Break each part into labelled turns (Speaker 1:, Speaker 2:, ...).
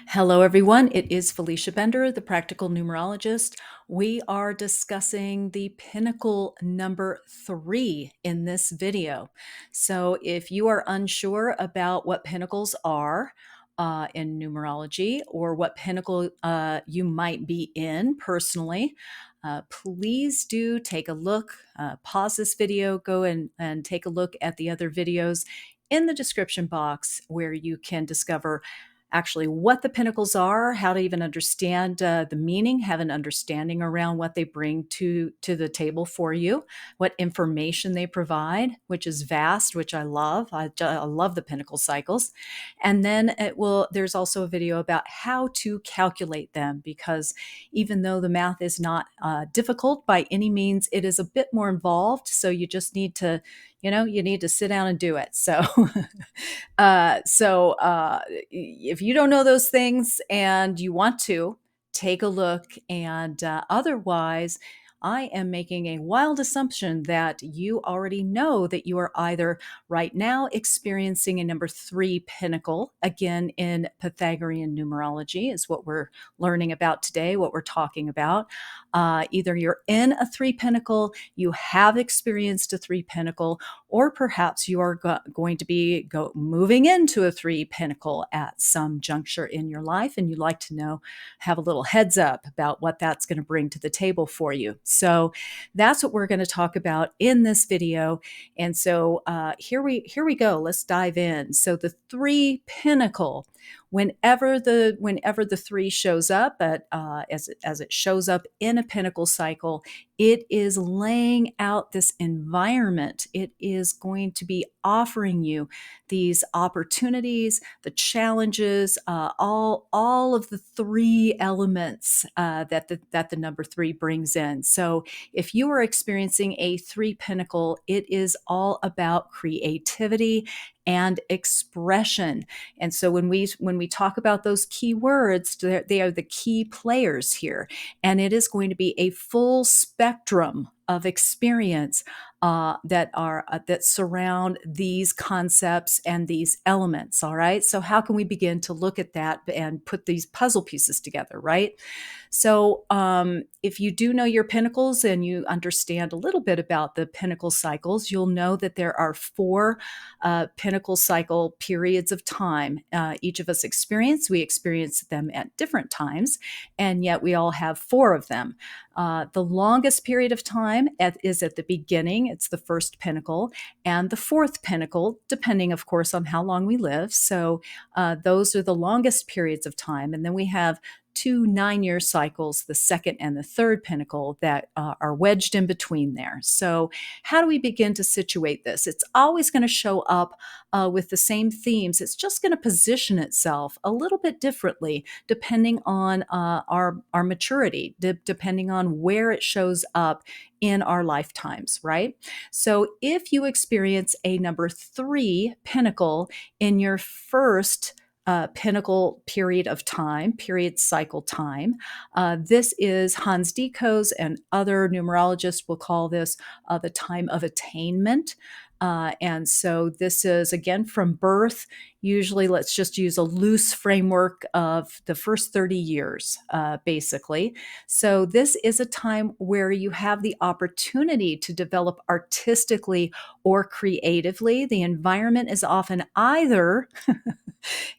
Speaker 1: Hello, everyone. It is Felicia Bender, the practical numerologist. We are discussing the Pinnacle number 3 in this video. So, if you are unsure about what pinnacles are in numerology or what pinnacle you might be in personally, please do take a look, pause this video, go and take a look at the other videos in the description box where you can discover actually what the pinnacles are, how to even understand the meaning, have an understanding around what they bring to the table for you, what information they provide, which is vast, which I love. I love the pinnacle cycles. And then there's also a video about how to calculate them, because even though the math is not difficult by any means, it is a bit more involved. So you just need to, you need to sit down and do it. So if you don't know those things and you want to, take a look. And otherwise, I am making a wild assumption that you already know that you are either right now experiencing a number 3 pinnacle. Again, in Pythagorean numerology is what we're learning about today, what we're talking about. Either you're in a 3 pinnacle, you have experienced a 3 pinnacle, or perhaps you are going to be moving into a 3 pinnacle at some juncture in your life, and you'd like to know, have a little heads up about what that's going to bring to the table for you. So that's what we're going to talk about in this video. And so here we go. Let's dive in. So the 3 pinnacle. Whenever the 3 shows up, as it shows up in a pinnacle cycle, it is laying out this environment. It is going to be offering you these opportunities, the challenges, all of the 3 elements that the number 3 brings in. So if you are experiencing a 3 pinnacle, it is all about creativity and expression. And so when we talk about those key words, they are the key players here. And it is going to be a full spectrum of experience that surround these concepts and these elements. All right. So how can we begin to look at that and put these puzzle pieces together? Right. So if you do know your pinnacles and you understand a little bit about the pinnacle cycles, you'll know that there are 4 pinnacle cycle periods of time each of us experience. We experience them at different times, and yet we all have 4 of them. The longest period of time is at the beginning. It's the first pinnacle, and the 4th pinnacle, depending, of course, on how long we live. So those are the longest periods of time. And then we have 2 9-year cycles, the 2nd and the 3rd pinnacle, that are wedged in between there. So how do we begin to situate this? It's always going to show up with the same themes. It's just going to position itself a little bit differently depending on our maturity, depending on where it shows up in our lifetimes, right? So if you experience a number 3 pinnacle in your first pinnacle period cycle time. This is Hans Deco's and other numerologists will call this the time of attainment. And so this is, again, from birth. Usually, let's just use a loose framework of the first 30 years, basically. So this is a time where you have the opportunity to develop artistically or creatively. The environment is often either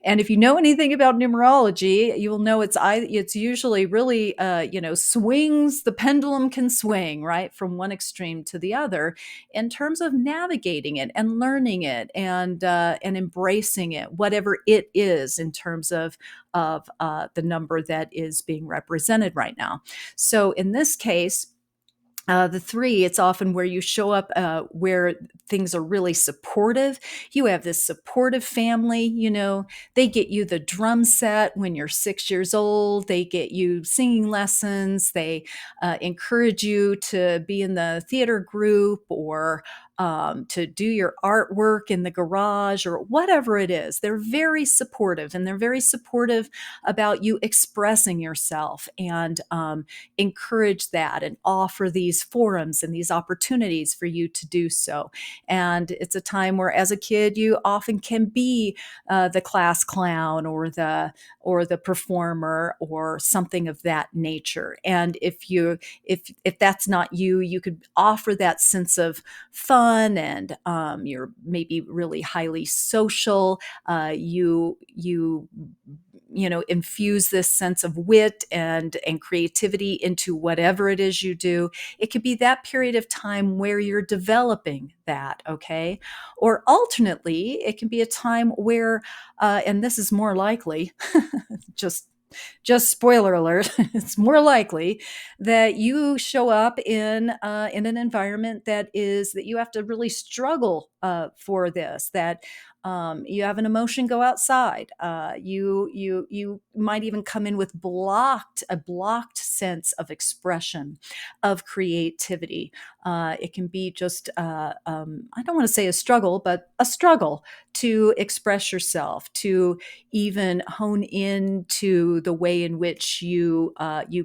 Speaker 1: and if you know anything about numerology, you will know it's usually really swings. The pendulum can swing right from one extreme to the other in terms of navigating it and learning it and embracing it, whatever it is in terms of the number that is being represented right now. So in this case, the 3, it's often where you show up where things are really supportive. You have this supportive family, they get you the drum set when you're 6 years old. They get you singing lessons. They encourage you to be in the theater group or to do your artwork in the garage or whatever it is. They're very supportive, and they're very supportive about you expressing yourself, and encourage that and offer these forums and these opportunities for you to do so. And it's a time where, as a kid, you often can be the class clown or the performer or something of that nature. And if that's not you, you could offer that sense of fun, and you're maybe really highly social. You infuse this sense of wit and creativity into whatever it is you do. It could be that period of time where you're developing that, okay? Or alternately, it can be a time where, and this is more likely, just spoiler alert, it's more likely that you show up in an environment that you have to really struggle for this. That you have an emotion go outside. You might even come in with a blocked sense of expression, of creativity. It can be just I don't want to say a struggle, but a struggle to express yourself, to even hone into the way in which you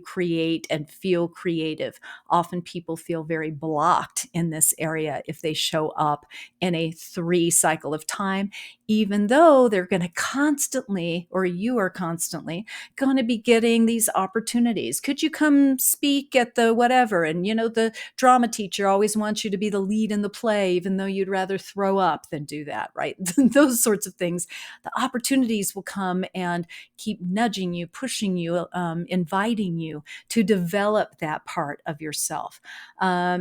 Speaker 1: create and feel creative. Often people feel very blocked in this area if they show up in a 3 cycle of time, even though they're going to constantly, or you are constantly going to be getting these opportunities. Could you come speak at the whatever? And the drama teacher always wants you to be the lead in the play, even though you'd rather throw up than do that, right? Those sorts of things. The opportunities will come and keep nudging you, pushing you, inviting you to develop that part of yourself.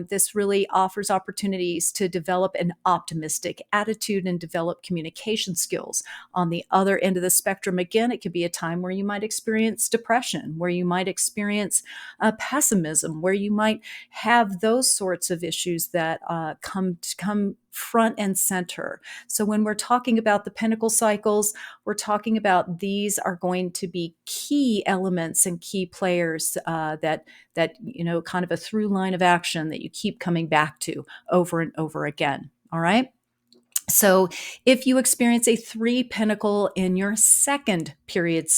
Speaker 1: This really offers opportunities to develop an optimistic attitude and develop communication skills. On the other end of the spectrum, again, it could be a time where you might experience depression, where you might experience pessimism, where you might have those sorts of issues that come front and center. So when we're talking about the Pinnacle cycles, we're talking about these are going to be key elements and key players that kind of a through line of action that you keep coming back to over and over again. All right. So if you experience a 3 pinnacle in your second period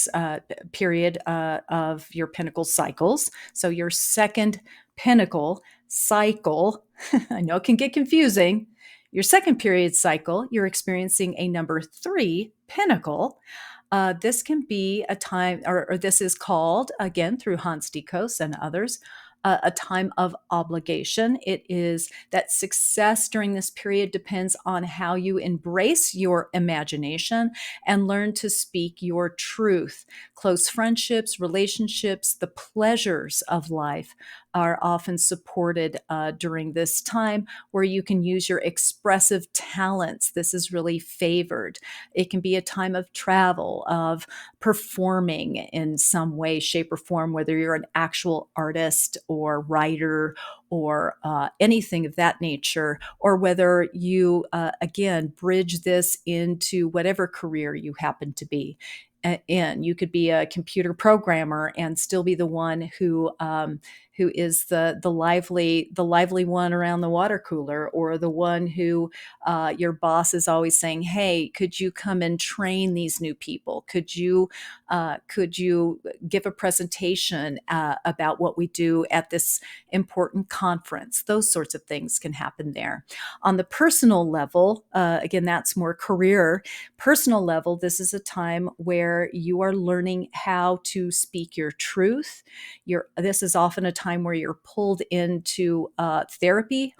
Speaker 1: of your pinnacle cycles, so your second pinnacle cycle, I know it can get confusing. Your second period cycle, you're experiencing a number 3 pinnacle. This can be a time, or this is called, again, through Hans Dekos and others, a time of obligation. It is that success during this period depends on how you embrace your imagination and learn to speak your truth. Close friendships, relationships, the pleasures of life are often supported during this time, where you can use your expressive talents. This is really favored. It can be a time of travel, of performing in some way, shape, or form, whether you're an actual artist or writer or anything of that nature, or whether you, again, bridge this into whatever career you happen to be in. You could be a computer programmer and still be the one who is the lively one around the water cooler, or the one who your boss is always saying, "Hey, could you come and train these new people? Could you give a presentation about what we do at this important conference?" Those sorts of things can happen there. On the personal level, again, that's more career. Personal level, this is a time where you are learning how to speak your truth. This is often a time where you're pulled into therapy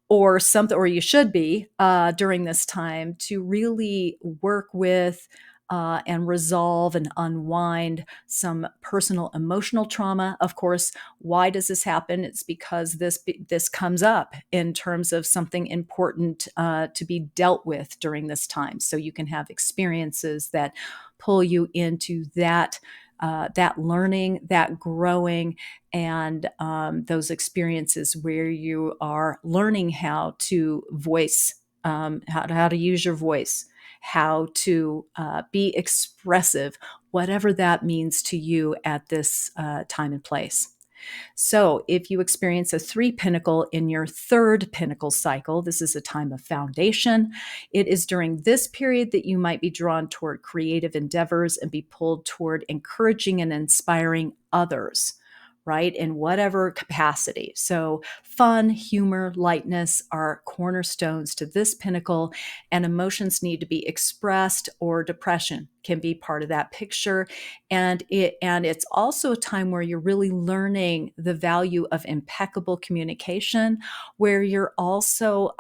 Speaker 1: or something, or you should be during this time, to really work with and resolve and unwind some personal emotional trauma. Of course, why does this happen? It's because this comes up in terms of something important to be dealt with during this time. So you can have experiences that pull you into that learning, that growing, and those experiences where you are learning how to voice, how to use your voice, how to be expressive, whatever that means to you at this time and place. So if you experience a 3 pinnacle in your 3rd pinnacle cycle, this is a time of foundation. It is during this period that you might be drawn toward creative endeavors and be pulled toward encouraging and inspiring others, right? In whatever capacity. So, fun, humor, lightness are cornerstones to this pinnacle, and emotions need to be expressed, or depression can be part of that picture. And it's also a time where you're really learning the value of impeccable communication, where you're also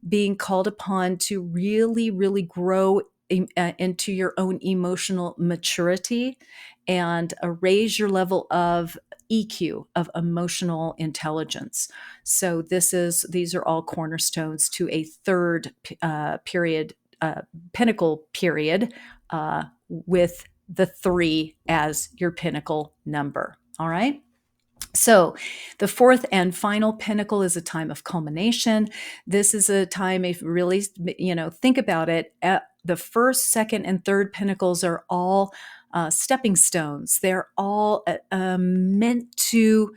Speaker 1: being called upon to really, really grow into your own emotional maturity and raise your level of EQ, of emotional intelligence. So these are all cornerstones to a 3rd period, pinnacle period, with the 3 as your pinnacle number. All right. So, the 4th and final pinnacle is a time of culmination. This is a time, if you really, think about it, the 1st, 2nd, and 3rd pinnacles are all stepping stones. They're all meant to,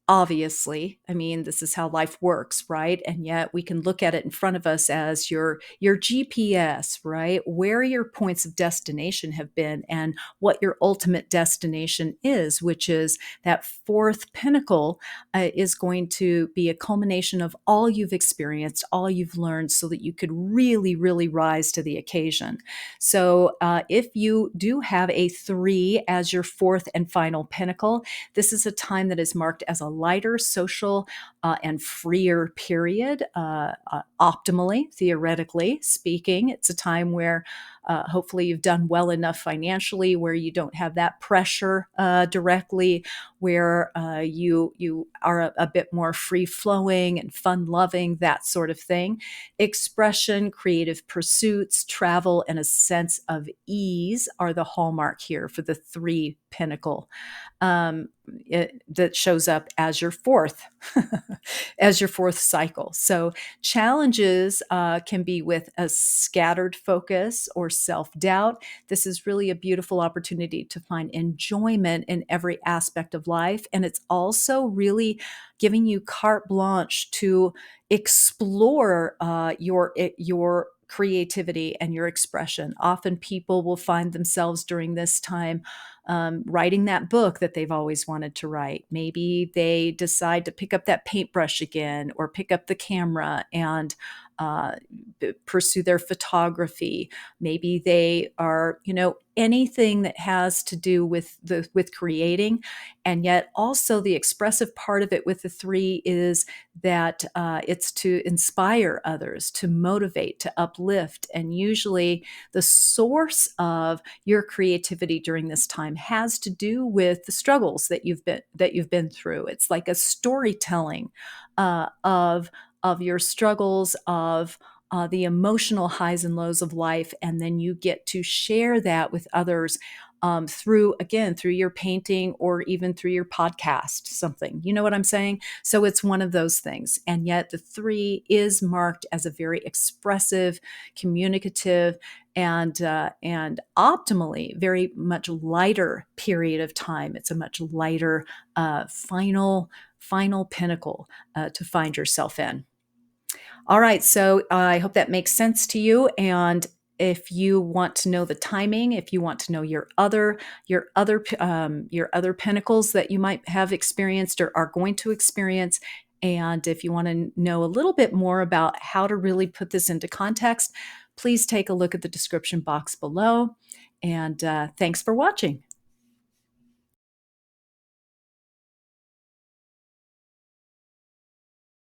Speaker 1: obviously, I mean, this is how life works, right? And yet we can look at it in front of us as your GPS, right? Where your points of destination have been and what your ultimate destination is, which is that 4th pinnacle is going to be a culmination of all you've experienced, all you've learned, so that you could really, really rise to the occasion. So if you do have a 3 as your 4th and final pinnacle, this is a time that is marked as a lighter, social, and freer period, optimally, theoretically speaking. It's a time where hopefully you've done well enough financially where you don't have that pressure directly, where you are a bit more free flowing and fun loving, that sort of thing. Expression, creative pursuits, travel, and a sense of ease are the hallmark here for the 3 pinnacle. That shows up as your 4th as your 4th cycle. So challenges can be with a scattered focus or self-doubt. This is really a beautiful opportunity to find enjoyment in every aspect of life, and it's also really giving you carte blanche to explore your creativity and your expression. Often people will find themselves during this time writing that book that they've always wanted to write. Maybe they decide to pick up that paintbrush again, or pick up the camera and uh, pursue their photography. Maybe they are, anything that has to do with creating. And yet also the expressive part of it with the 3 is that it's to inspire others, to motivate, to uplift. And usually the source of your creativity during this time has to do with the struggles that you've been through. It's like a storytelling of your struggles, of the emotional highs and lows of life, and then you get to share that with others through your painting, or even through your podcast, something. You know what I'm saying? So it's one of those things. And yet the 3 is marked as a very expressive, communicative, and optimally very much lighter period of time. It's a much lighter final pinnacle to find yourself in. All right, so I hope that makes sense to you. And if you want to know the timing, if you want to know your other pinnacles that you might have experienced or are going to experience, and if you want to know a little bit more about how to really put this into context, please take a look at the description box below. And thanks for watching.